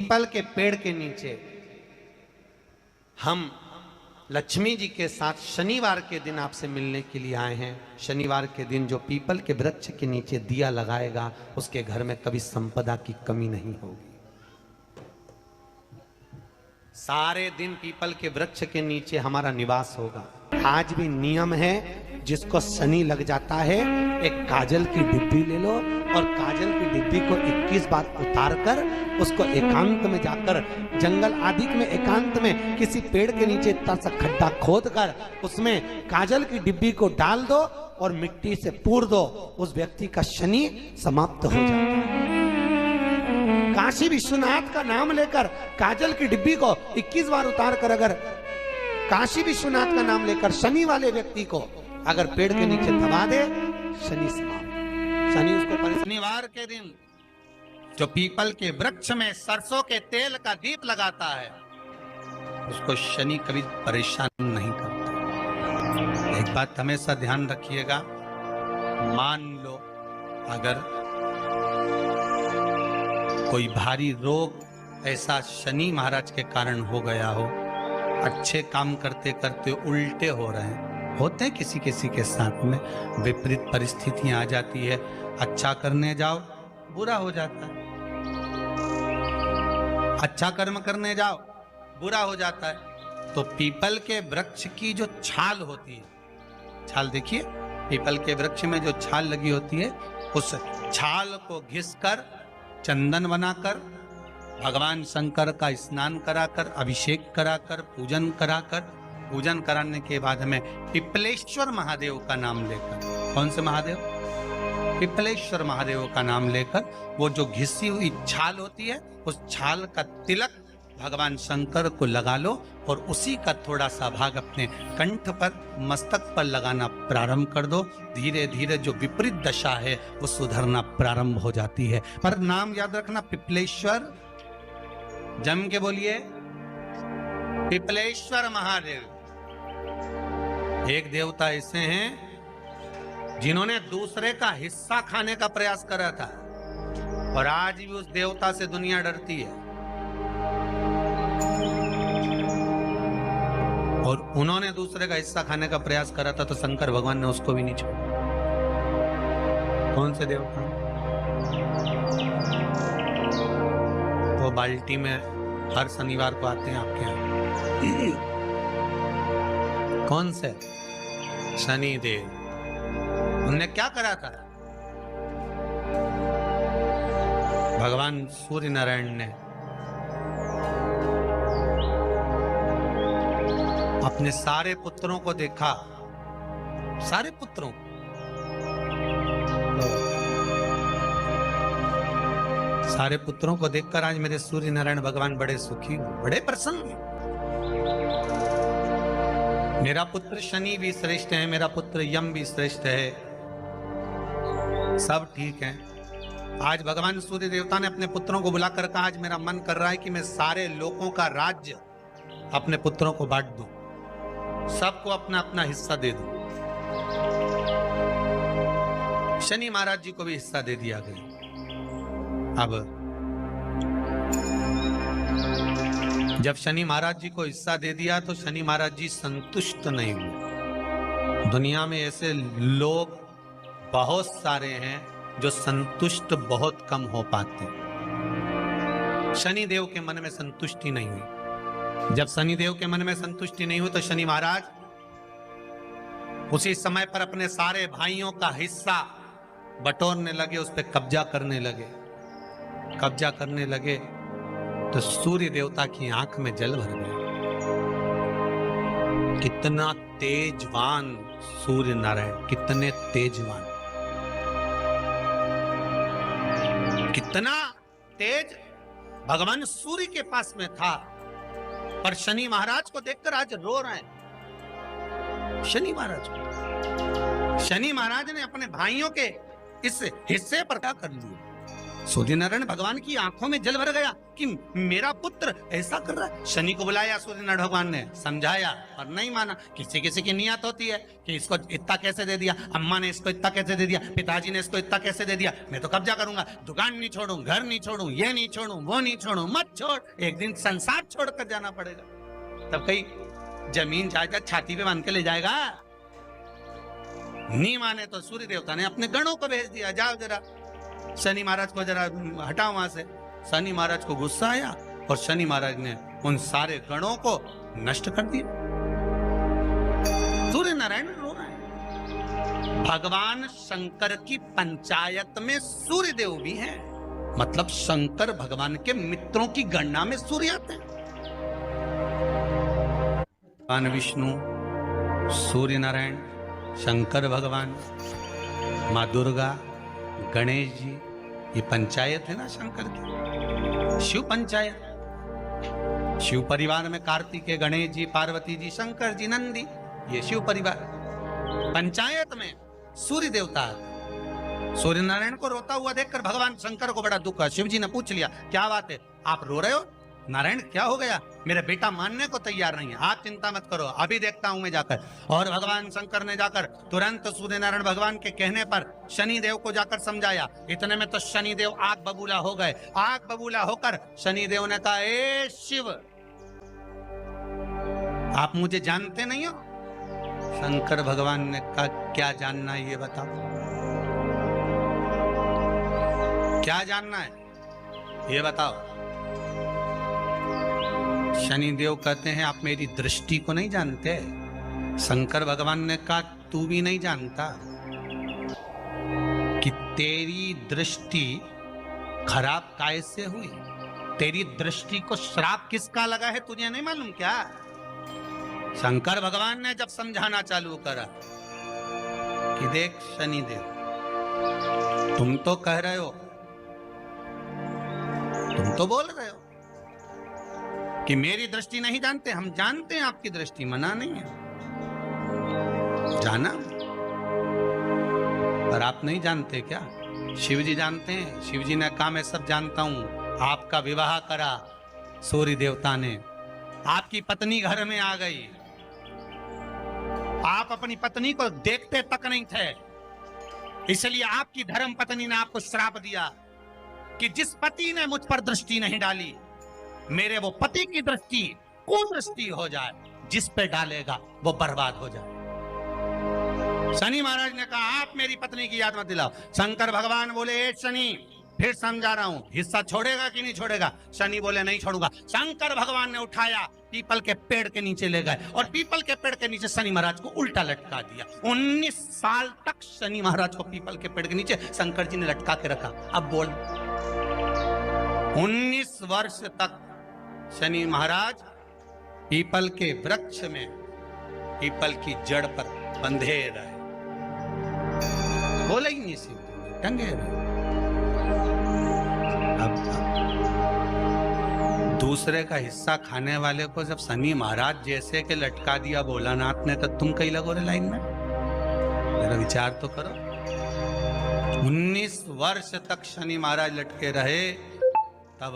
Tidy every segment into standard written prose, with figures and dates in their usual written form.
People के पेड़ के नीचे हम लक्ष्मी जी के साथ शनिवार के दिन आपसे मिलने के लिए आए हैं। शनिवार के दिन जो पीपल के वृक्ष के नीचे दिया लगाएगा उसके घर में कभी संपदा की कमी नहीं होगी। सारे दिन पीपल के वृक्ष के नीचे हमारा निवास होगा। आज भी नियम है, जिसको शनि लग जाता है एक काजल की डिब्बी ले लो और काजल की डिब्बी को 21 बार उतार कर उसको एकांत में जाकर जंगल आदि में एकांत में किसी पेड़ के नीचे इतना सा खड्डा खोद कर उसमें काजल की डिब्बी को डाल दो और मिट्टी से पूर दो, उस व्यक्ति का शनि समाप्त हो जाता है। काशी विश्वनाथ का नाम लेकर काजल की डिब्बी को 21 बार उतार कर अगर काशी विश्वनाथ का नाम लेकर शनि वाले व्यक्ति को अगर पेड़ के नीचे दबा दे, शनि समाप्त। शनि उसको शनिवार के दिन जो पीपल के वृक्ष में सरसों के तेल का दीप लगाता है उसको शनि कभी परेशान नहीं करता। एक बात हमेशा ध्यान रखिएगा, मान लो अगर कोई भारी रोग ऐसा शनि महाराज के कारण हो गया हो, अच्छे काम करते करते उल्टे हो रहे हैं, होते हैं किसी किसी के साथ में, विपरीत परिस्थितियां आ जाती है, अच्छा करने जाओ बुरा हो जाता है, अच्छा कर्म करने जाओ बुरा हो जाता है। तो पीपल के वृक्ष की जो छाल होती है, छाल देखिए, पीपल के वृक्ष में जो छाल लगी होती है उस छाल को घिसकर चंदन बनाकर भगवान शंकर का स्नान कराकर अभिषेक कराकर पूजन कराने के बाद हमें पिपलेश्वर महादेव का नाम लेकर, कौन से महादेव? पिपलेश्वर महादेव का नाम लेकर वो जो घिसी हुई छाल होती है उस छाल का तिलक भगवान शंकर को लगा लो और उसी का थोड़ा सा भाग अपने कंठ पर मस्तक पर लगाना प्रारंभ कर दो। धीरे धीरे जो विपरीत दशा है वो सुधरना प्रारंभ हो जाती है। पर नाम याद रखना, पिपलेश्वर, जम के बोलिए पिपलेश्वर महादेव। एक देवता ऐसे हैं जिन्होंने दूसरे का हिस्सा खाने का प्रयास करा था और आज भी उस देवता से दुनिया डरती है। और उन्होंने दूसरे का हिस्सा खाने का प्रयास करा था तो शंकर भगवान ने उसको भी नहीं छोड़ा। कौन से देवता? वो बाल्टी में हर शनिवार को आते हैं आपके यहाँ। कौन से? शनि देव। उनने क्या करा था? भगवान सूर्य नारायण ने अपने सारे पुत्रों को देखा, सारे पुत्रों, सारे पुत्रों को देखकर आज मेरे सूर्य नारायण भगवान बड़े सुखी, बड़े प्रसन्न। मेरा पुत्र शनि भी श्रेष्ठ है, मेरा पुत्र यम भी श्रेष्ठ है, सब ठीक है। आज भगवान सूर्य देवता ने अपने पुत्रों को बुलाकर कहा, आज मेरा मन कर रहा है कि मैं सारे लोगों का राज्य अपने पुत्रों को बांट दूं, सबको अपना अपना हिस्सा दे दूं। शनि महाराज जी को भी हिस्सा दे दिया गया। अब जब शनि महाराज जी को हिस्सा दे दिया तो शनि महाराज जी संतुष्ट नहीं हुए। दुनिया में ऐसे लोग बहुत सारे हैं जो संतुष्ट बहुत कम हो पाते हैं। शनि देव के मन में संतुष्टि नहीं हुई। जब शनि देव के मन में संतुष्टि नहीं हुई तो शनि महाराज उसी समय पर अपने सारे भाइयों का हिस्सा बटोरने लगे, उस पर कब्जा करने लगे। कब्जा करने लगे तो सूर्य देवता की आंख में जल भर गया। कितना तेजवान सूर्य नारायण, कितने तेजवान, कितना तेज भगवान सूर्य के पास में था। पर शनि महाराज को देखकर आज रो रहे हैं। शनि महाराज को, शनि महाराज ने अपने भाइयों के इस हिस्से पर क्या कर लिया? सूर्यनारायण भगवान की आंखों में जल भर गया कि मेरा पुत्र ऐसा कर रहा है। शनि को बुलाया सूर्यनारायण भगवान ने, समझाया और नहीं माना। किसी किसी की नियत होती है कि इसको इतना कैसे दे दिया, अम्मा ने इसको इतना कैसे दे दिया, पिताजी ने इसको इतना कैसे दे दिया, मैं तो कब्जा करूंगा, दुकान नहीं छोड़ूं, घर नहीं छोड़ूं, ये नहीं छोड़ूं, वो नहीं छोड़ूं। मत छोड़, एक दिन संसार छोड़कर जाना पड़ेगा। तब कहीं जमीन जायदाद छाती पे बांध के ले जाएगा। नहीं माने तो सूर्य देवता ने अपने गणों को भेज दिया, जाओ जरा शनि महाराज को जरा हटाओ वहां से। शनि महाराज को गुस्सा आया और शनि महाराज ने उन सारे गणों को नष्ट कर दिया। सूर्य नारायण रो रहा है। भगवान शंकर की पंचायत में सूर्य देव भी हैं, मतलब शंकर भगवान के मित्रों की गणना में सूर्य आते हैं। भगवान विष्णु, सूर्य नारायण, शंकर भगवान, माँ दुर्गा, गणेश जी, ये पंचायत है ना शंकर की, शिव पंचायत। शिव परिवार में कार्तिकेय, गणेश जी, पार्वती जी, शंकर जी, नंदी, ये शिव परिवार। पंचायत में सूर्य देवता है। सूर्य नारायण को रोता हुआ देखकर भगवान शंकर को बड़ा दुख हुआ। शिव जी ने पूछ लिया, क्या बात है, आप रो रहे हो? नारायण क्या हो गया? मेरा बेटा मानने को तैयार नहीं है। आप चिंता मत करो, अभी देखता हूं मैं जाकर। और भगवान शंकर ने जाकर तुरंत सूर्य नारायण भगवान के कहने पर शनि देव को जाकर समझाया। इतने में तो शनि देव आग बबूला हो गए। आग बबूला होकर शनि देव ने कहा, ए शिव, आप मुझे जानते नहीं हो? शंकर भगवान ने कहा, क्या जानना है ये बताओ, क्या जानना है ये बताओ। शनि देव कहते हैं, आप मेरी दृष्टि को नहीं जानते। शंकर भगवान ने कहा, तू भी नहीं जानता कि तेरी दृष्टि खराब कैसे हुई। तेरी दृष्टि को श्राप किसका लगा है तुझे नहीं मालूम क्या? शंकर भगवान ने जब समझाना चालू करा कि देख शनि देव, तुम तो कह रहे हो, तुम तो बोल रहे हो कि मेरी दृष्टि नहीं जानते। हम जानते हैं आपकी दृष्टि, मना नहीं है, जाना, पर आप नहीं जानते क्या? शिव जी जानते हैं। शिव जी ने कहा, मैं सब जानता हूं। आपका विवाह करा सूर्य देवता ने, आपकी पत्नी घर में आ गई, आप अपनी पत्नी को देखते तक नहीं थे, इसलिए आपकी धर्म पत्नी ने आपको श्राप दिया कि जिस पति ने मुझ पर दृष्टि नहीं डाली, मेरे वो पति की दृष्टि कुदृष्टि हो जाए, जिस पे डालेगा वो बर्बाद हो जाए। शनि महाराज ने कहा, आप मेरी पत्नी की याद मत दिलाओ। शंकर भगवान बोले, ए शनि, फिर समझा रहा हूं, हिस्सा छोड़ेगा कि नहीं छोड़ेगा? शनि बोले, नहीं छोड़ूंगा। शंकर भगवान ने उठाया, पीपल के पेड़ के नीचे ले गए और पीपल के पेड़ के नीचे शनि महाराज को उल्टा लटका दिया। 19 साल तक शनि महाराज को पीपल के पेड़ के नीचे शंकर जी ने लटका के रखा। अब बोल, 19 वर्ष तक शनि महाराज पीपल के वृक्ष में, पीपल की जड़ पर बंधे रहे, बोले ही नहीं, शिव टंगे रहे। अब दूसरे का हिस्सा खाने वाले को जब शनि महाराज जैसे के लटका दिया भोलानाथ ने, तो तुम कहीं लगो रे लाइन में? मेरा विचार तो करो। 19 वर्ष तक शनि महाराज लटके रहे, तब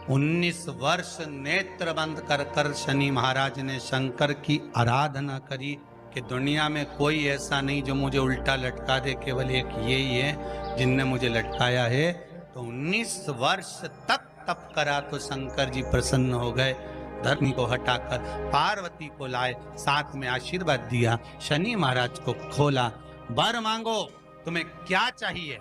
19 वर्ष नेत्र बंद कर कर शनि महाराज ने शंकर की आराधना करी कि दुनिया में कोई ऐसा नहीं जो मुझे उल्टा लटका दे, केवल एक ये ही है जिनने मुझे लटकाया है। तो 19 वर्ष तक तप करा तो शंकर जी प्रसन्न हो गए। धरनी को हटाकर पार्वती को लाए, साथ में आशीर्वाद दिया, शनि महाराज को खोला। वर मांगो, तुम्हें क्या चाहिए,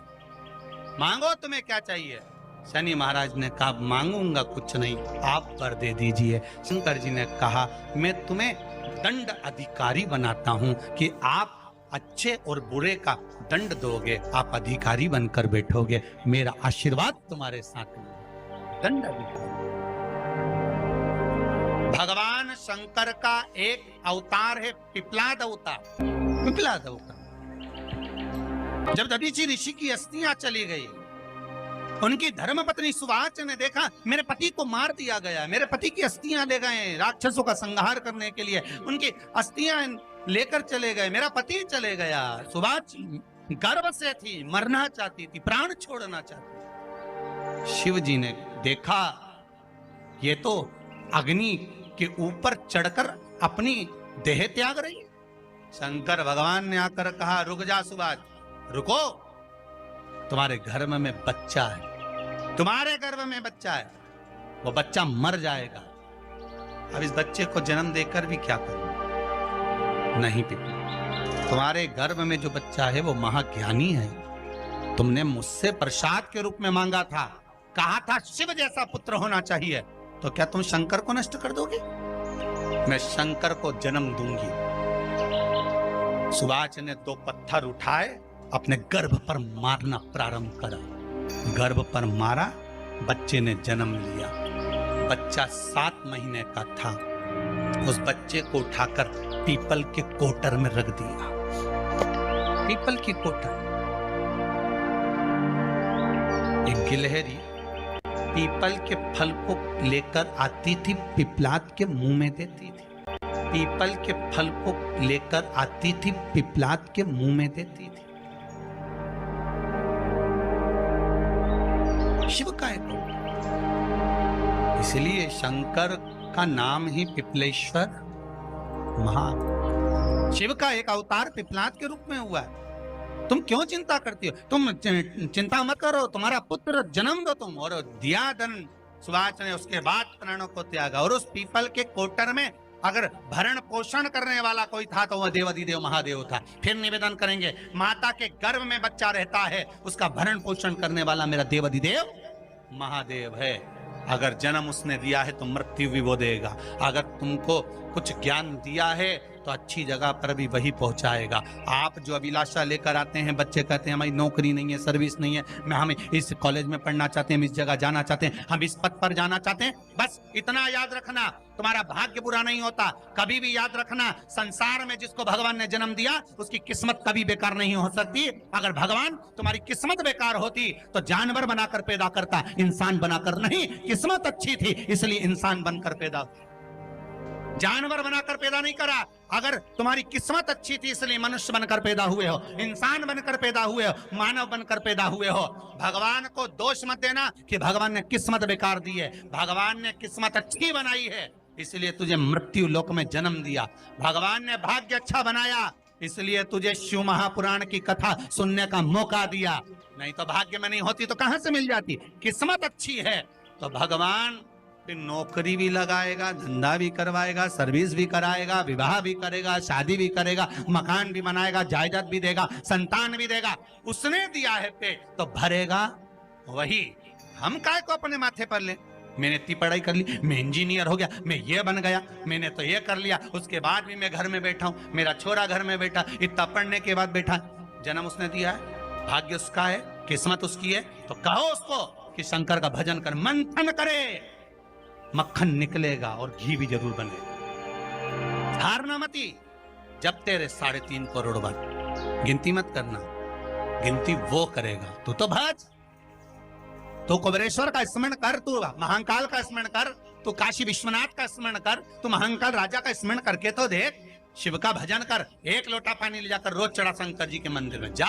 मांगो तुम्हें क्या चाहिए। शनि महाराज ने कहा, मांगूंगा कुछ नहीं, आप वर दे दीजिए। शंकर जी ने कहा, मैं तुम्हें दंड अधिकारी बनाता हूं कि आप अच्छे और बुरे का दंड दोगे, आप अधिकारी बनकर बैठोगे, मेरा आशीर्वाद तुम्हारे साथ में। दंड अधिकारी। भगवान शंकर का एक अवतार है पिपलाद अवतार। पिपलाद अवतार, जब दधीचि ऋषि की अस्थियां चली गई, उनकी धर्मपत्नी सुवाच ने देखा मेरे पति को मार दिया गया, मेरे पति की अस्थियां ले गए राक्षसों का संहार करने के लिए, उनकी अस्थियां लेकर चले गए, मेरा पति चले गया। सुवाच गर्व से थी, मरना चाहती थी, प्राण छोड़ना चाहती थी। शिव जी ने देखा ये तो अग्नि के ऊपर चढ़कर अपनी देह त्याग रही है। शंकर भगवान ने आकर कहा, रुक जा सुभाष, रुको, तुम्हारे गर्भ में बच्चा है, तुम्हारे गर्भ में बच्चा है, वो बच्चा मर जाएगा। अब इस बच्चे को जन्म देकर भी क्या करूं? नहीं पिता, तुम्हारे गर्भ में जो बच्चा है वो महाज्ञानी है। तुमने मुझसे प्रसाद के रूप में मांगा था, कहा था शिव जैसा पुत्र होना चाहिए, तो क्या तुम शंकर को नष्ट कर दोगे? मैं शंकर को जन्म दूंगी। सुभाष ने 2 पत्थर उठाए, अपने गर्भ पर मारना प्रारंभ करा। गर्भ पर मारा, बच्चे ने जन्म लिया। बच्चा 7 महीने का था। उस बच्चे को उठाकर पीपल के कोटर में रख दिया। पीपल की कोटर। एक गिलहरी पीपल के फल को लेकर आती थी, पिपलाद के मुंह में देती थी। पीपल के फल को लेकर आती थी, पिपलाद के मुंह में देती थी। शिव का एक, इसलिए शंकर का नाम ही पिपलेश्वर महा। शिव का एक अवतार पिपलाद के रूप में हुआ है। तुम क्यों चिंता करती हो? तुम चिंता मत करो, तुम्हारा पुत्र जन्म दो तुम। और दिया धन सुभाष ने, उसके बाद प्राणों को त्यागा। और उस पीपल के कोटर में अगर भरण पोषण करने वाला कोई था तो वह देवाधिदेव महादेव था। फिर निवेदन करेंगे, माता के गर्भ में बच्चा रहता है, उसका भरण पोषण करने वाला मेरा देवाधिदेव महादेव है। अगर जन्म उसने दिया है तो मृत्यु भी वो देगा। अगर तुमको कुछ ज्ञान दिया है तो अच्छी जगह पर भी वही पहुंचाएगा। आप जो अभिलाषा लेकर आते हैं, बच्चे कहते हैं हमारी नौकरी नहीं है, सर्विस नहीं है, हम इस कॉलेज में पढ़ना चाहते हैं, हम इस जगह जाना चाहते हैं, हम इस पद पर जाना चाहते हैं, बस इतना याद रखना, तुम्हारा भाग्य बुरा नहीं होता। कभी भी याद रखना, संसार में जिसको भगवान ने जन्म दिया उसकी किस्मत कभी बेकार नहीं हो सकती। अगर भगवान तुम्हारी किस्मत बेकार होती तो जानवर बनाकर पैदा करता, इंसान बनाकर नहीं। किस्मत अच्छी थी इसलिए इंसान बनकर पैदा, जानवर बनाकर पैदा नहीं करा। अगर तुम्हारी किस्मत अच्छी थी इसलिए मनुष्य बनकर पैदा हुए हो, इंसान बनकर पैदा हुए हो, मानव बनकर पैदा हुए हो। भगवान को दोष मत देना कि भगवान ने किस्मत बेकार दी है। भगवान ने किस्मत अच्छी बनाई है इसलिए तुझे मृत्यु लोक में जन्म दिया। भगवान ने भाग्य अच्छा बनाया इसलिए तुझे शिव महापुराण की कथा सुनने का मौका दिया। नहीं तो भाग्य में नहीं होती तो कहां से मिल जाती? किस्मत अच्छी है तो भगवान फिर नौकरी भी लगाएगा, धंधा भी करवाएगा, सर्विस भी कराएगा, विवाह भी करेगा, शादी भी करेगा, मकान भी बनाएगा, जायदाद भी देगा, संतान भी देगा। उसने दिया है पेट तो भरेगा वही। हम काय को अपने माथे पर ले? मैंने इतनी पढ़ाई कर ली, मैं इंजीनियर हो गया, मैं ये बन गया, मैंने तो ये कर लिया, उसके बाद भी मैं घर में बैठा हूं, मेरा छोरा घर में बैठा, इतना पढ़ने के बाद बैठा। जन्म उसने दिया है, भाग्य उसका है, किस्मत उसकी है, तो कहो उसको कि शंकर का भजन कर, मंथन करे, मक्खन निकलेगा और घी भी जरूर बनेगा। हारना मती। जब तेरे 3.5 करोड़ बार गिनती मत करना, गिनती वो करेगा। तू तो भज, तू कुबेरेश्वर का स्मरण कर, तू महाकाल का स्मरण कर, तू काशी विश्वनाथ का स्मरण कर, तू महाकाल राजा का स्मरण करके तो देख। शिव का भजन कर, 1 लोटा पानी ले जाकर रोज चढ़ा शंकर जी के मंदिर में जा।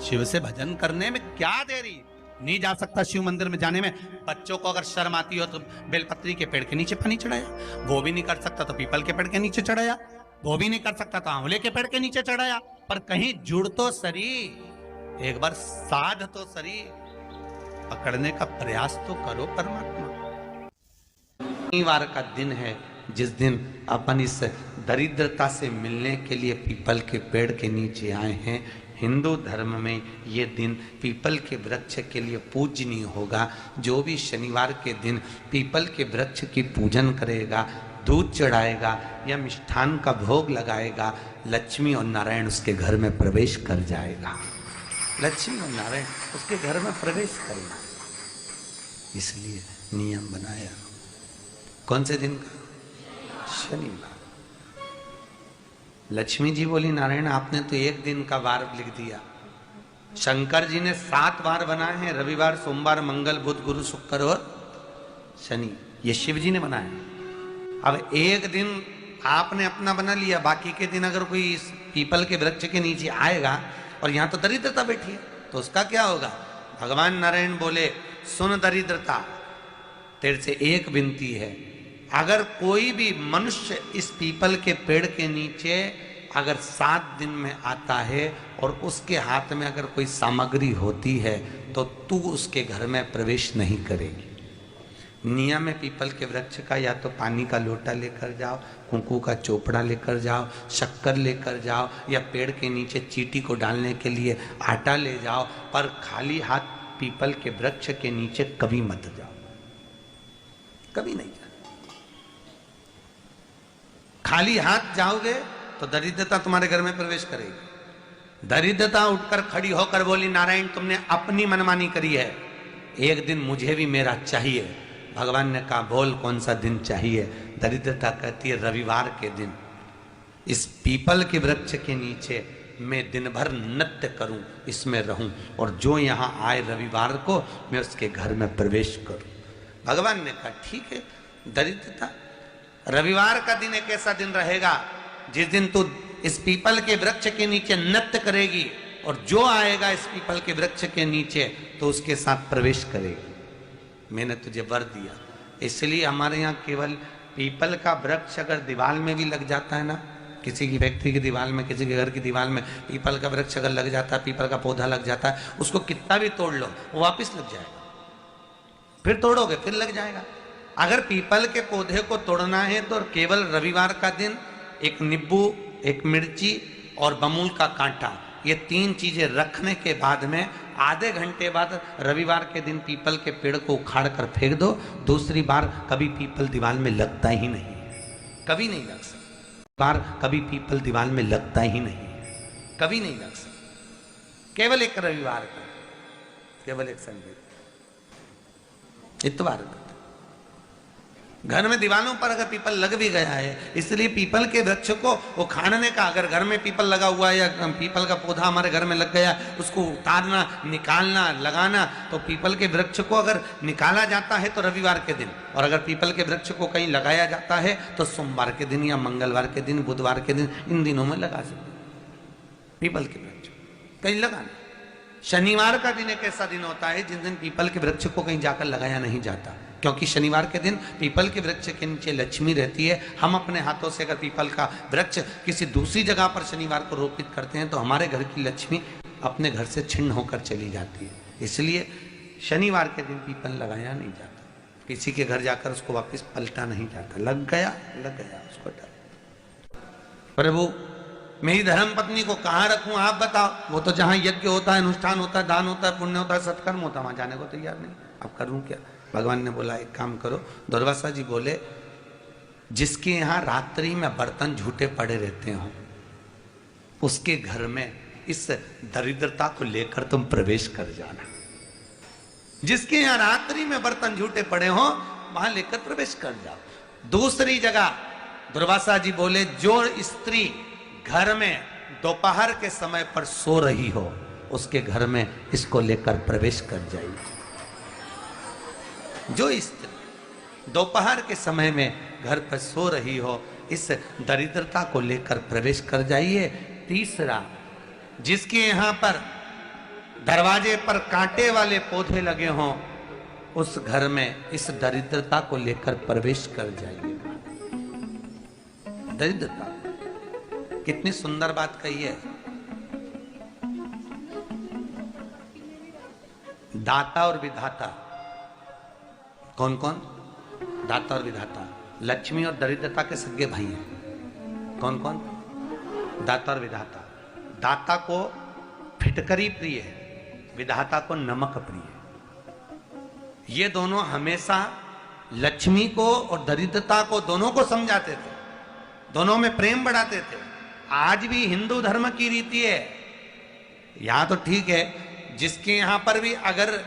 शिव से भजन करने में क्या देरी? नहीं जा सकता शिव मंदिर में जाने में? बच्चों को अगर शर्म आती हो तो बेलपत्री के पेड़ के नीचे पानी चढ़ाया, वो भी नहीं कर सकता तो पीपल के पेड़ के नीचे चढ़ाया, वो भी नहीं कर सकता तो आंवले के पेड़ के नीचे चढ़ाया। पर कहीं जुड़ तो सरी, एक बार साध तो सरी, पकड़ने का प्रयास तो करो परमात्मा। शनिवार का दिन है जिस दिन अपन इस दरिद्रता से मिलने के लिए पीपल के पेड़ के नीचे आए हैं। हिंदू धर्म में ये दिन पीपल के वृक्ष के लिए पूजनीय होगा। जो भी शनिवार के दिन पीपल के वृक्ष की पूजन करेगा, दूध चढ़ाएगा या मिष्ठान का भोग लगाएगा, लक्ष्मी और नारायण उसके घर में प्रवेश कर जाएगा। लक्ष्मी और नारायण उसके घर में प्रवेश करेगा, इसलिए नियम बनाया। कौन से दिन का? शनिवार। लक्ष्मी जी बोली, नारायण आपने तो 1 दिन का वार लिख दिया। शंकर जी ने 7 वार बनाए हैं, रविवार, सोमवार, मंगल, बुध, गुरु, शुक्र और शनि। ये शिव जी ने बनाया। अब 1 दिन आपने अपना बना लिया, बाकी के दिन अगर कोई इस पीपल के वृक्ष के नीचे आएगा और यहाँ तो दरिद्रता बैठी है तो उसका क्या होगा? भगवान नारायण बोले, सुन दरिद्रता, तेरे से एक विनती है, अगर कोई भी मनुष्य इस पीपल के पेड़ के नीचे अगर 7 दिन में आता है और उसके हाथ में अगर कोई सामग्री होती है तो तू उसके घर में प्रवेश नहीं करेगी। नियम है पीपल के वृक्ष का, या तो पानी का लोटा लेकर जाओ, कुंकू का चोपड़ा लेकर जाओ, शक्कर लेकर जाओ, या पेड़ के नीचे चींटी को डालने के लिए आटा ले जाओ, पर खाली हाथ पीपल के वृक्ष के नीचे कभी मत जाओ, कभी नहीं जाओ। खाली हाथ जाओगे तो दरिद्रता तुम्हारे घर में प्रवेश करेगी। दरिद्रता उठकर खड़ी होकर बोली, नारायण तुमने अपनी मनमानी करी है, एक दिन मुझे भी मेरा चाहिए। भगवान ने कहा, बोल कौन सा दिन चाहिए। दरिद्रता कहती है, रविवार के दिन इस पीपल के वृक्ष के नीचे मैं दिन भर नृत्य करूं, इसमें रहूं, और जो यहां आए रविवार को मैं उसके घर में प्रवेश करूं। भगवान ने कहा, ठीक है दरिद्रता, रविवार का दिन एक ऐसा दिन रहेगा जिस दिन तू इस पीपल के वृक्ष के नीचे नृत्य करेगी, और जो आएगा इस पीपल के वृक्ष के नीचे तो उसके साथ प्रवेश करेगी। मैंने तुझे वर दिया। इसलिए हमारे यहाँ केवल पीपल का वृक्ष अगर दीवार में भी लग जाता है ना, किसी की फैक्ट्री की दीवार में, किसी के घर की दीवार में पीपल का वृक्ष अगर लग जाता है, पीपल का पौधा लग जाता है, उसको कितना भी तोड़ लो वो वापिस लग जाएगा। फिर तोड़ोगे फिर लग जाएगा। अगर पीपल के पौधे को तोड़ना है तो केवल रविवार का दिन एक नींबू, एक मिर्ची और बमूल का कांटा, ये 3 चीजें रखने के बाद में आधे घंटे बाद रविवार के दिन पीपल के पेड़ को उखाड़ कर फेंक दो। दूसरी बार कभी पीपल दीवार में लगता ही नहीं, कभी नहीं लग सकता। बार कभी पीपल दीवार में लगता ही नहीं, कभी नहीं लग सकता। केवल एक रविवार का, केवल एक संडे, इतवार का। घर में दीवारों पर अगर पीपल लग भी गया है, इसलिए पीपल के वृक्ष को उखाड़ने का, अगर घर में पीपल लगा हुआ है या पीपल का पौधा हमारे घर में लग गया, उसको उतारना, निकालना, लगाना, तो पीपल के वृक्ष को अगर निकाला जाता है तो रविवार के दिन, और अगर पीपल के वृक्ष को कहीं लगाया जाता है तो सोमवार के दिन या मंगलवार के दिन, बुधवार के दिन, इन दिनों में लगा सकते पीपल के वृक्ष कहीं लगाना। शनिवार का दिन एक ऐसा दिन होता है जिस दिन पीपल के वृक्ष को कहीं जाकर लगाया नहीं जाता, क्योंकि शनिवार के दिन पीपल के वृक्ष के नीचे लक्ष्मी रहती है। हम अपने हाथों से अगर पीपल का वृक्ष किसी दूसरी जगह पर शनिवार को रोपित करते हैं तो हमारे घर की लक्ष्मी अपने घर से छिन्न होकर चली जाती है। इसलिए शनिवार के दिन पीपल लगाया नहीं जाता, किसी के घर जाकर उसको वापस पलटा नहीं जाता। लग गया उसको डाल। प्रभु मेरी धर्म पत्नी को कहाँ रखूं आप बताओ। वो तो जहां यज्ञ होता है, अनुष्ठान होता है, दान होता है, पुण्य होता है, सत्कर्म होता है, वहां जाने को तैयार नहीं। अब करूं क्या। भगवान ने बोला एक काम करो। दुर्वासा जी बोले, जिसके यहाँ रात्रि में बर्तन झूठे पड़े रहते हो उसके घर में इस दरिद्रता को लेकर तुम प्रवेश कर जाना। जिसके यहाँ रात्रि में बर्तन झूठे पड़े हो वहां लेकर प्रवेश कर जाओ। दूसरी जगह दुर्वासा जी बोले, जो स्त्री घर में दोपहर के समय पर सो रही हो उसके घर में इसको लेकर प्रवेश कर जाइए। जो स्त्री दोपहर के समय में घर पर सो रही हो इस दरिद्रता को लेकर प्रवेश कर जाइए। तीसरा, जिसके यहाँ पर दरवाजे पर कांटे वाले पौधे लगे हों उस घर में इस दरिद्रता को लेकर प्रवेश कर जाइए। दरिद्रता कितनी सुंदर बात कही है। दाता और विधाता कौन कौन? दाता और विधाता। लक्ष्मी और दरिद्रता के सगे भाई हैं। कौन कौन? दाता और विधाता। दाता को फिटकरी प्रिय है, विधाता को नमक प्रिय है। ये दोनों हमेशा लक्ष्मी को और दरिद्रता को दोनों को समझाते थे, दोनों में प्रेम बढ़ाते थे। आज भी हिंदू धर्म की रीति है। यहां तो ठीक है, जिसके यहां पर भी अगर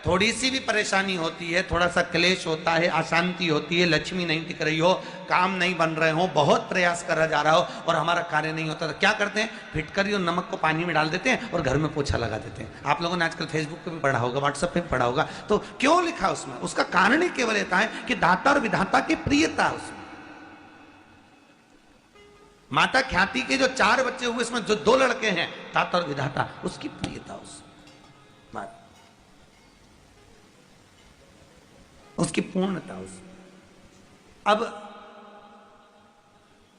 थोड़ी सी भी परेशानी होती है, थोड़ा सा क्लेश होता है, अशांति होती है, लक्ष्मी नहीं टिक रही हो, काम नहीं बन रहे हो, बहुत प्रयास करा जा रहा हो और हमारा कार्य नहीं होता, तो क्या करते हैं? फिटकरी और नमक को पानी में डाल देते हैं और घर में पोछा लगा देते हैं। आप लोगों ने आजकल फेसबुक पे भी पढ़ा होगा, व्हाट्सएप पे भी पढ़ा होगा। तो क्यों लिखा उसमें? उसका कारण ही केवल रहता है कि दाता और विधाता की प्रियता उसमें। माता ख्याति के जो 4 बच्चे हुए, इसमें जो 2 लड़के हैं दाता और विधाता, उसकी प्रियता उसमें। उसकी पूर्णता उस। अब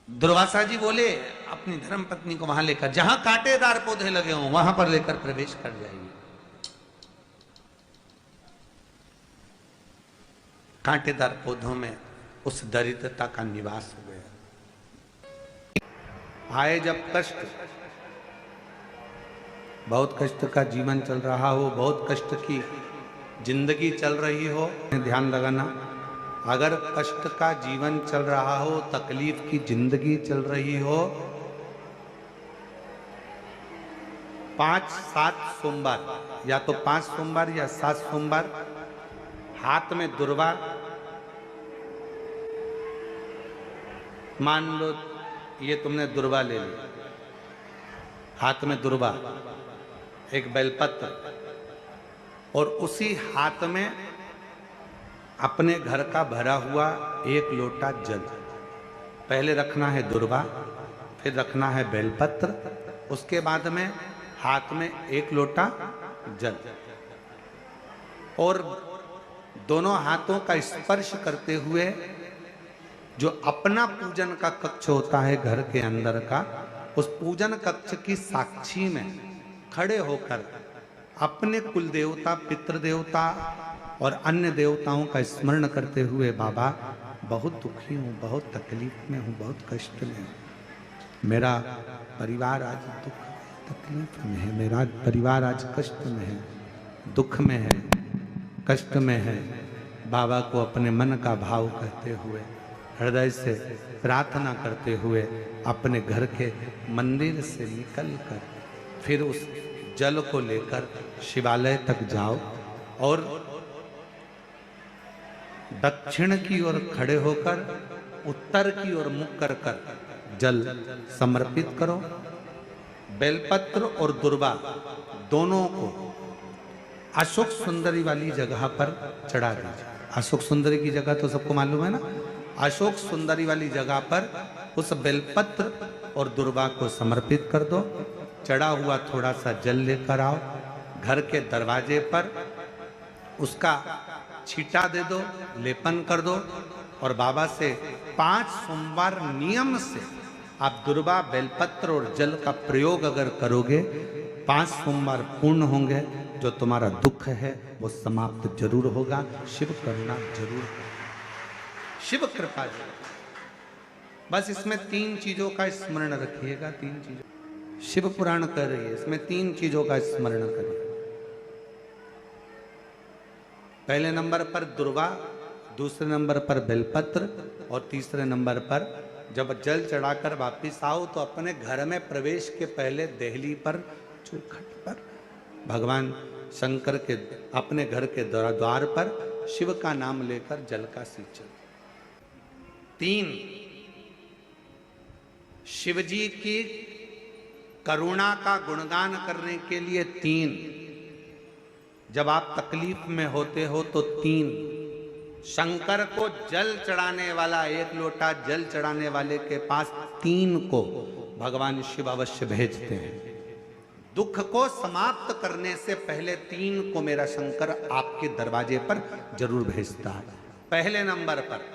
दुर्वासा जी बोले अपनी धर्म पत्नी को वहां लेकर, जहां कांटेदार पौधे लगे हों वहां पर लेकर प्रवेश कर जाइए। कांटेदार पौधों में उस दरिद्रता का निवास हो गया। आए जब कष्ट, बहुत कष्ट का जीवन चल रहा हो, बहुत कष्ट की जिंदगी चल रही हो, ध्यान लगाना, अगर कष्ट का जीवन चल रहा हो, तकलीफ की जिंदगी चल रही हो, 5-7 सोमवार, या तो 5 सोमवार या 7 सोमवार, हाथ में दुर्वा, मान लो ये तुमने दुर्वा ले ली, हाथ में दुर्वा, एक बेलपत्र, और उसी हाथ में अपने घर का भरा हुआ 1 लोटा जल। पहले रखना है दुर्वा, फिर रखना है बेलपत्र, उसके बाद में हाथ में 1 लोटा जल, और दोनों हाथों का स्पर्श करते हुए जो अपना पूजन का कक्ष होता है घर के अंदर का, उस पूजन कक्ष की साक्षी में खड़े होकर अपने कुल देवता, पितृ देवता और अन्य देवताओं का स्मरण करते हुए, बाबा बहुत दुखी हूँ, बहुत तकलीफ में हूँ, बहुत कष्ट में हूँ, मेरा परिवार आज दुख तकलीफ में है, मेरा परिवार आज कष्ट में है, दुख में है, कष्ट में है। बाबा को अपने मन का भाव कहते हुए, हृदय से प्रार्थना करते हुए अपने घर के मंदिर से निकलकर फिर उस जल को लेकर शिवालय तक जाओ और दक्षिण की ओर खड़े होकर उत्तर की ओर मुख कर कर जल समर्पित करो। बेलपत्र और दुर्वा दोनों को अशोक सुंदरी वाली जगह पर चढ़ा दीजिए। अशोक सुंदरी की जगह तो सबको मालूम है ना। अशोक सुंदरी वाली जगह पर उस बेलपत्र और दुर्वा को समर्पित कर दो। चढ़ा हुआ थोड़ा सा जल लेकर आओ, घर के दरवाजे पर उसका छींटा दे दो, लेपन कर दो, और बाबा से 5 सोमवार नियम से आप दुर्वा, बेलपत्र और जल का प्रयोग अगर करोगे, 5 सोमवार पूर्ण होंगे, जो तुम्हारा दुख है वो समाप्त जरूर होगा। शिव करुणा जरूर होगा, शिव कृपा जरूर। बस इसमें 3 चीजों का स्मरण रखिएगा। 3 चीजों शिव पुराण कर रही है, इसमें 3 चीजों का स्मरण करिए। पहले नंबर पर दुर्वा, दूसरे नंबर पर बेलपत्र, और तीसरे नंबर पर जब जल चढ़ाकर वापिस आओ तो अपने घर में प्रवेश के पहले देहली पर, चौखट पर, भगवान शंकर के अपने घर के द्वार पर शिव का नाम लेकर जल का सिंचन। 3 शिवजी की करुणा का गुणगान करने के लिए 3, जब आप तकलीफ में होते हो तो 3, शंकर को जल चढ़ाने वाला, 1 लोटा जल चढ़ाने वाले के पास 3 को भगवान शिव अवश्य भेजते हैं। दुख को समाप्त करने से पहले 3 को मेरा शंकर आपके दरवाजे पर जरूर भेजता है। पहले नंबर पर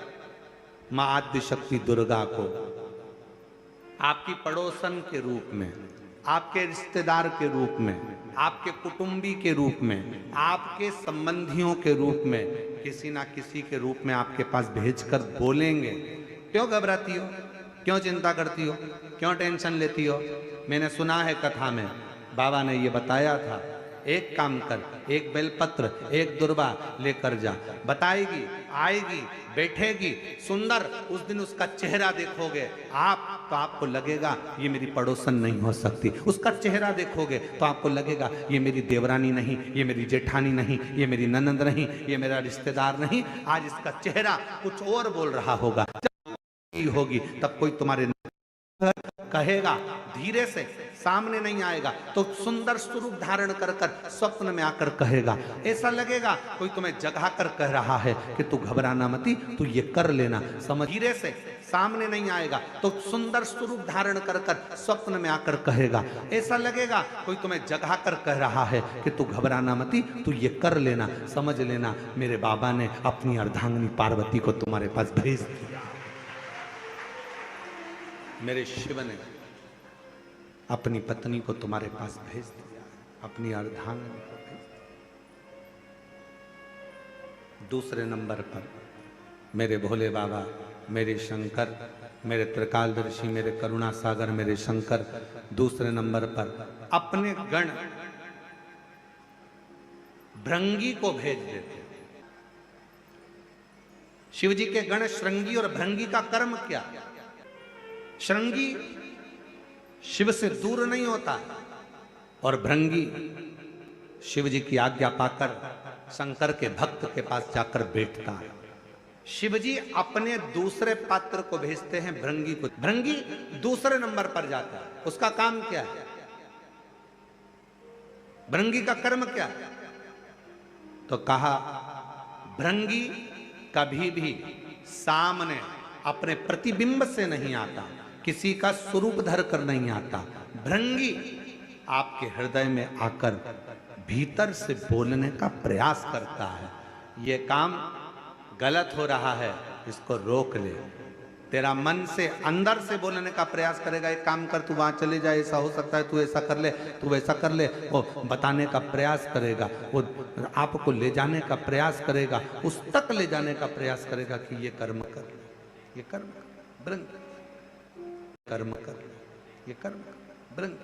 मां आद्य शक्ति दुर्गा को आपकी पड़ोसन के रूप में, आपके रिश्तेदार के रूप में, आपके कुटुंबी के रूप में, आपके संबंधियों के रूप में, किसी ना किसी के रूप में आपके पास भेजकर बोलेंगे, क्यों घबराती हो, क्यों चिंता करती हो, क्यों टेंशन लेती हो। मैंने सुना है कथा में बाबा ने ये बताया था, एक काम कर, 1 बेलपत्र, 1 दुर्वा लेकर जा, बताएगी, आएगी, बैठेगी, सुंदर, उस दिन उसका चेहरा देखोगे आप तो आपको लगेगा ये मेरी पड़ोसन नहीं हो सकती। उसका चेहरा देखोगे तो आपको लगेगा ये मेरी देवरानी नहीं, ये मेरी जेठानी नहीं, ये मेरी ननंद नहीं, ये मेरा रिश्तेदार नहीं। आज इसका चेहरा कुछ और बोल रहा होगा। जब होगी तब कोई तुम्हारे कहेगा, धीरे से, सामने नहीं आएगा तो सुंदर स्वरूप धारण कर कर स्वप्न में आकर कहेगा। ऐसा लगेगा कोई तुम्हें जगा कर कह रहा है कि तू घबराना मती, तू ये कर लेना, समझ। धीरे से, सामने नहीं आएगा तो सुंदर स्वरूप धारण कर कर स्वप्न में आकर कहेगा। ऐसा लगेगा कोई तुम्हें जगा कर कह रहा है कि तू घबराना मती, तू ये कर लेना, समझ लेना मेरे बाबा ने अपनी अर्धांगिनी पार्वती को तुम्हारे पास भेज दिया। मेरे शिव ने अपनी पत्नी को तुम्हारे पास भेज दिया, अपनी अर्धांगिनी को भेज दिया। दूसरे नंबर पर मेरे भोले बाबा, मेरे शंकर, मेरे त्रिकालदर्शी, मेरे करुणा सागर, मेरे शंकर दूसरे नंबर पर अपने गण भृंगी को भेज देते। शिव जी के गण श्रृंगी और भृंगी का कर्म क्या? श्रृंगी शिव से दूर नहीं होता और भृंगी शिव जी की आज्ञा पाकर शंकर के भक्त के पास जाकर बैठता है। शिव जी अपने दूसरे पात्र को भेजते हैं भृंगी को। भृंगी दूसरे नंबर पर जाता है। उसका काम क्या है? भृंगी का कर्म क्या है? तो कहा भृंगी कभी भी सामने अपने प्रतिबिंब से नहीं आता, किसी का स्वरूप धर कर नहीं आता। भृंगी आपके हृदय में आकर भीतर से बोलने का प्रयास करता है। ये काम गलत हो रहा है, इसको रोक ले। तेरा मन से अंदर से बोलने का प्रयास करेगा, एक काम कर, तू वहां चले जा, ऐसा हो सकता है, तू ऐसा कर ले, तू वैसा कर ले। वो बताने का प्रयास करेगा, वो आपको ले जाने का प्रयास करेगा, उस तक ले जाने का प्रयास करेगा कि ये कर्म कर, ये कर्म कर, भृंग कर्म कर, ये कर्म कर, भृंग।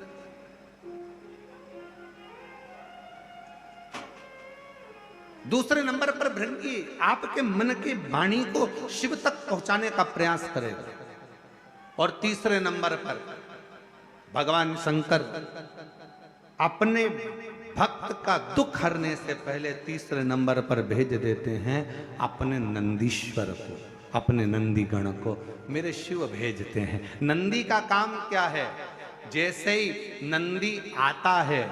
दूसरे नंबर पर भृंगी आपके मन की वाणी को शिव तक पहुंचाने का प्रयास करेगा। और तीसरे नंबर पर भगवान शंकर अपने भक्त का दुख हरने से पहले तीसरे नंबर पर भेज देते हैं अपने नंदीश्वर को, अपने नंदी गण को। मेरे शिव भेजते हैं। नंदी का काम क्या है? जैसे ही नंदी आता है,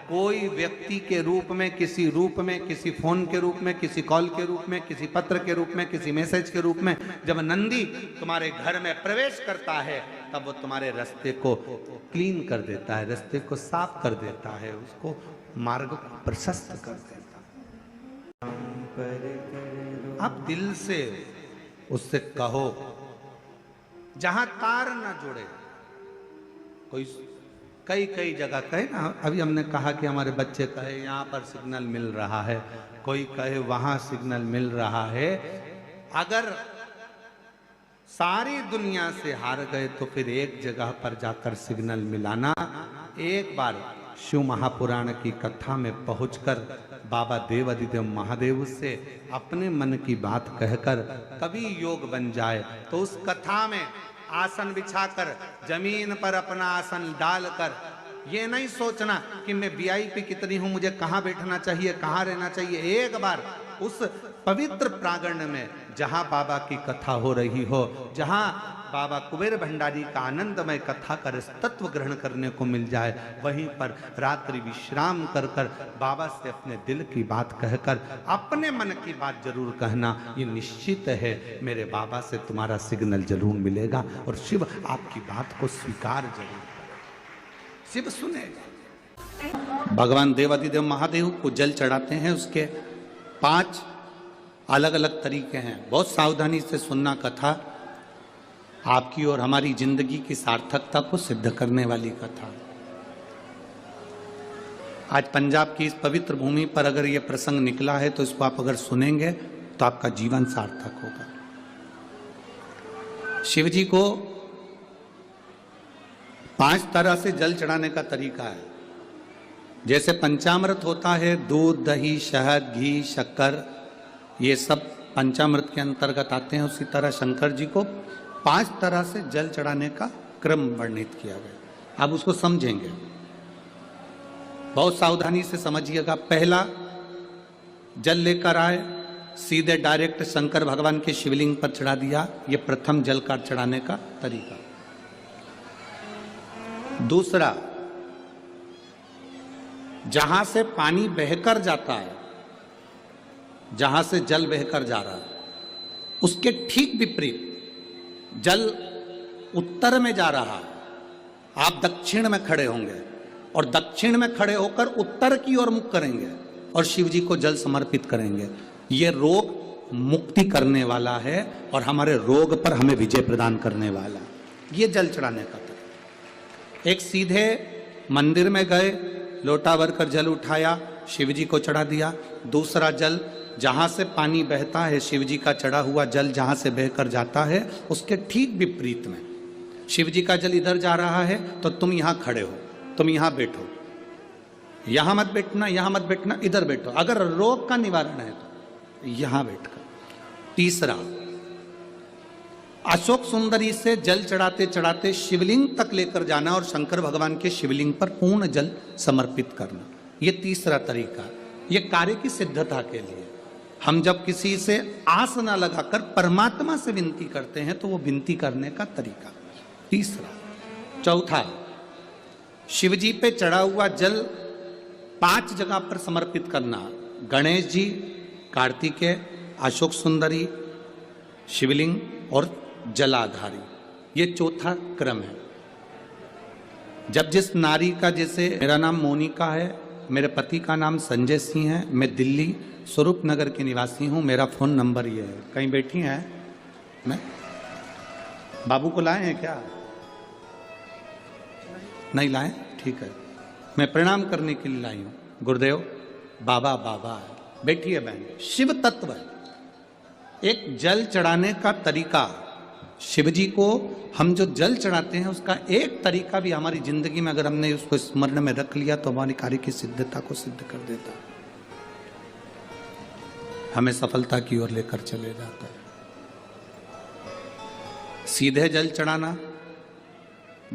कोई व्यक्ति के रूप में, किसी रूप में, किसी फोन के रूप में, किसी कॉल के रूप में, किसी पत्र के रूप में, किसी मैसेज के रूप में, जब नंदी तुम्हारे घर में प्रवेश करता है तब वो तुम्हारे रास्ते को क्लीन कर देता है, रास्ते को साफ कर देता है, उसको मार्ग को प्रशस्त कर देता है। आप दिल से उससे कहो, जहां तार ना जुड़े। कोई कई जगह कहे ना, अभी हमने कहा कि हमारे बच्चे कहे यहाँ पर सिग्नल मिल रहा है, कोई कहे वहां सिग्नल मिल रहा है। अगर सारी दुनिया से हार गए तो फिर एक जगह पर जाकर सिग्नल मिलाना। एक बार शिव महापुराण की कथा में पहुंचकर बाबा देवाधिदेव महादेव से अपने मन की बात कहकर कभी योग बन जाए तो उस कथा में आसन बिछाकर जमीन पर अपना आसन डालकर ये नहीं सोचना कि मैं वीआईपी कितनी हूं, मुझे कहां बैठना चाहिए, कहां रहना चाहिए। एक बार उस पवित्र प्रांगण में जहां बाबा की कथा हो रही हो, जहां बाबा कुबेर भंडारी का आनंदमय कथा कर तत्व ग्रहण करने को मिल जाए, वहीं पर रात्रि विश्राम कर कर बाबा से अपने दिल की बात कहकर अपने मन की बात जरूर कहना। ये निश्चित है मेरे बाबा से तुम्हारा सिग्नल जरूर मिलेगा और शिव आपकी बात को स्वीकार जरूर करेगा, शिव सुनेगा। भगवान देवाधिदेव महादेव को जल चढ़ाते हैं, उसके 5 अलग अलग तरीके हैं। बहुत सावधानी से सुनना कथा, आपकी और हमारी जिंदगी की सार्थकता को सिद्ध करने वाली कथा। आज पंजाब की इस पवित्र भूमि पर अगर ये प्रसंग निकला है तो इसको आप अगर सुनेंगे तो आपका जीवन सार्थक होगा। शिव जी को 5 तरह से जल चढ़ाने का तरीका है। जैसे पंचामृत होता है, दूध, दही, शहद, घी, शक्कर, ये सब पंचामृत के अंतर्गत आते हैं, उसी तरह शंकर जी को 5 तरह से जल चढ़ाने का क्रम वर्णित किया गया। अब उसको समझेंगे, बहुत सावधानी से समझिएगा। पहला, जल लेकर आए, सीधे डायरेक्ट शंकर भगवान के शिवलिंग पर चढ़ा दिया। ये प्रथम जल का चढ़ाने का तरीका। दूसरा, जहां से पानी बहकर जाता है, जहां से जल बहकर जा रहा है, उसके ठीक विपरीत जल उत्तर में जा रहा है, आप दक्षिण में खड़े होंगे और दक्षिण में खड़े होकर उत्तर की ओर मुख करेंगे और शिव जी को जल समर्पित करेंगे। ये रोग मुक्ति करने वाला है और हमारे रोग पर हमें विजय प्रदान करने वाला। ये जल चढ़ाने का तरीका। एक सीधे मंदिर में गए, लोटा भरकर जल उठाया, शिव जी को चढ़ा दिया। दूसरा जल, जहां से पानी बहता है, शिव जी का चढ़ा हुआ जल जहां से बहकर जाता है, उसके ठीक विपरीत में शिव जी का जल इधर जा रहा है तो तुम यहां खड़े हो, तुम यहां बैठो, यहां मत बैठना, यहां मत बैठना, इधर बैठो। अगर रोग का निवारण है तो यहां बैठकर। तीसरा, अशोक सुंदरी से जल चढ़ाते चढ़ाते शिवलिंग तक लेकर जाना और शंकर भगवान के शिवलिंग पर पूर्ण जल समर्पित करना। यह तीसरा तरीका। यह कार्य की सिद्धता के लिए। हम जब किसी से आस ना लगाकर परमात्मा से विनती करते हैं तो वो विनती करने का तरीका। तीसरा। चौथा, शिव जी पे चढ़ा हुआ जल 5 जगह पर समर्पित करना। गणेश जी, कार्तिकेय, अशोक सुंदरी, शिवलिंग और जलाधारी। ये चौथा क्रम है। जब जिस नारी का, जैसे मेरा नाम मोनिका है, मेरे पति का नाम संजय सिंह है, मैं दिल्ली स्वरूप नगर के निवासी हूँ, मेरा फ़ोन नंबर ये है। कहीं बैठी हैं? मैं बाबू को लाए हैं क्या? नहीं लाए? ठीक है, मैं प्रणाम करने के लिए लाई हूँ। गुरुदेव, बाबा बाबा है। बैठी है बहन। शिव तत्व है। एक जल चढ़ाने का तरीका, शिव जी को हम जो जल चढ़ाते हैं उसका एक तरीका भी हमारी जिंदगी में अगर हमने उसको स्मरण में रख लिया तो हमारी कार्य की सिद्धता को सिद्ध कर देता है, हमें सफलता की ओर लेकर चले जाता है। सीधे जल चढ़ाना,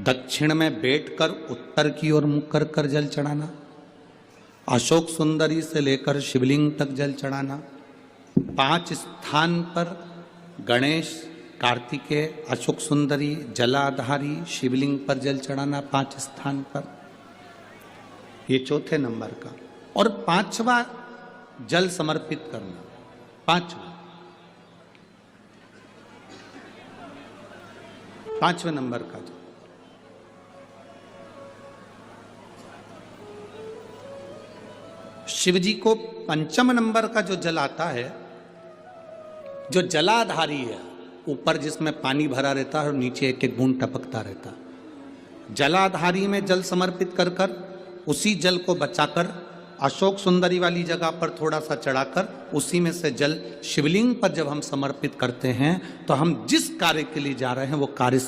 दक्षिण में बैठकर उत्तर की ओर मुख कर कर जल चढ़ाना, अशोक सुंदरी से लेकर शिवलिंग तक जल चढ़ाना, 5 स्थान पर गणेश, कार्तिकेय, अशोक सुंदरी, जलाधारी, शिवलिंग पर जल चढ़ाना 5 स्थान पर। ये चौथे नंबर का। और 5वां जल समर्पित करना। 5वें नंबर का जल। शिव जी को 5म नंबर का जो जल आता है, जो जलाधारी है, ऊपर जिसमें पानी भरा रहता है और नीचे एक एक बूंद टपकता रहता है, जलाधारी में जल समर्पित कर कर उसी जल को बचाकर अशोक सुंदरी वाली जगह पर थोड़ा सा चढ़ाकर उसी में से जल शिवलिंग पर जब हम समर्पित करते हैं तो हम जिस कार्य के लिए जा रहे हैं वो कार्य